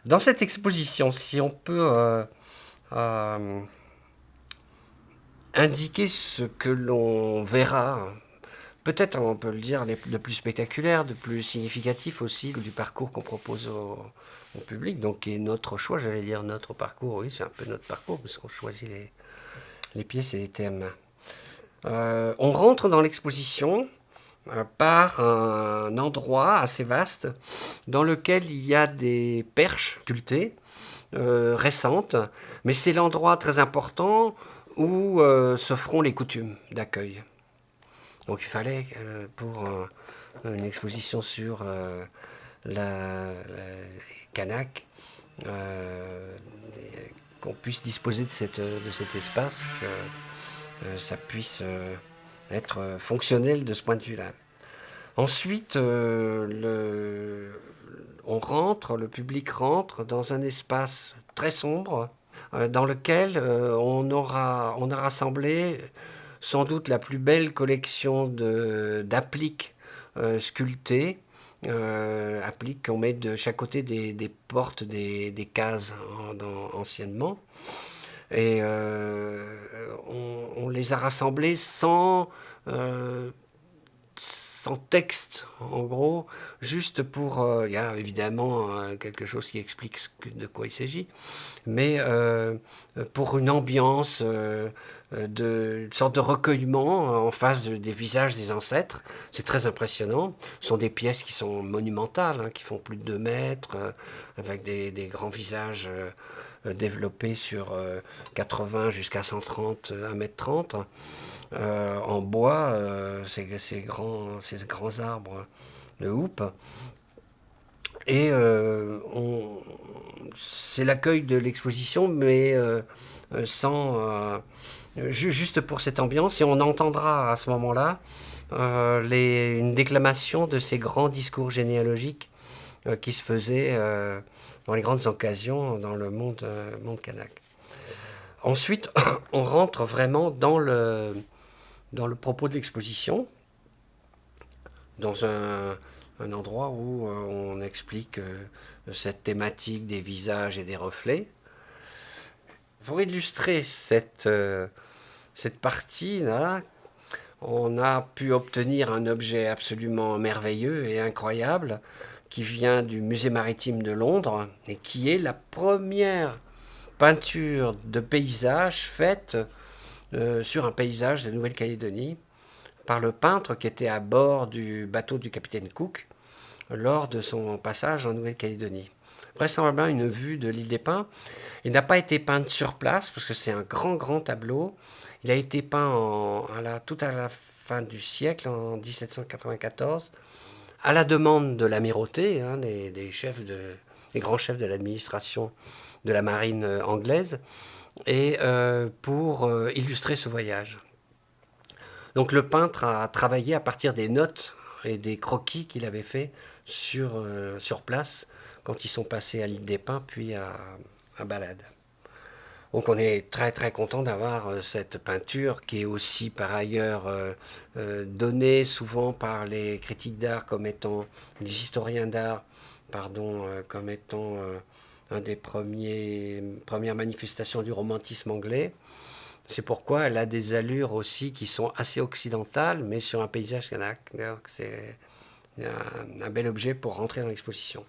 Dans cette exposition, si on peut euh, indiquer ce que l'on verra, peut-être on peut le dire de plus spectaculaire, de plus significatif aussi du parcours qu'on propose au public, donc qui est notre choix, j'allais dire notre parcours, oui c'est un peu notre parcours parce qu'on choisit les pièces et les thèmes. On rentre dans l'exposition par un endroit assez vaste dans lequel il y a des perches sculptées récentes, mais c'est l'endroit très important où se feront les coutumes d'accueil. Donc il fallait, pour une exposition sur la Kanak, euh, qu'on puisse disposer de cet espace, que ça puisse être fonctionnel de ce point de vue-là. Ensuite, le public rentre dans un espace très sombre dans lequel on a rassemblé sans doute la plus belle collection d'appliques sculptées, appliques qu'on met de chaque côté des portes, des cases anciennement. Et on les a rassemblés sans texte, en gros, juste pour... Il y a évidemment quelque chose qui explique de quoi il s'agit, mais pour une ambiance, une sorte de recueillement en face des visages des ancêtres. C'est très impressionnant. Ce sont des pièces qui sont monumentales, hein, qui font plus de 2 mètres, avec des grands visages développés sur 80 jusqu'à 130, 1,30 m. En bois, ces grands arbres de houppe. Et c'est l'accueil de l'exposition, mais sans juste pour cette ambiance. Et on entendra à ce moment-là une déclamation de ces grands discours généalogiques qui se faisaient dans les grandes occasions dans le monde kanak. Ensuite, on rentre vraiment dans le propos de l'exposition, dans un endroit où on explique cette thématique des visages et des reflets. Pour illustrer cette partie-là, on a pu obtenir un objet absolument merveilleux et incroyable qui vient du Musée maritime de Londres et qui est la première peinture de paysage faite sur un paysage de Nouvelle-Calédonie par le peintre qui était à bord du bateau du capitaine Cook lors de son passage en Nouvelle-Calédonie. Vraisemblablement une vue de l'île des Pins. Il n'a pas été peint sur place parce que c'est un grand tableau. Il a été peint tout à la fin du siècle, en 1794, à la demande de l'amirauté, hein, les grands chefs de l'administration de la marine anglaise, et pour illustrer ce voyage. Donc le peintre a travaillé à partir des notes et des croquis qu'il avait fait sur place quand ils sont passés à l'île des Pins puis à Balade. Donc on est très content d'avoir cette peinture qui est aussi par ailleurs donnée souvent par les critiques d'art comme étant, les historiens d'art, pardon, comme étant un des premières manifestations du romantisme anglais. C'est pourquoi elle a des allures aussi qui sont assez occidentales, mais sur un paysage kanak. C'est un bel objet pour rentrer dans l'exposition.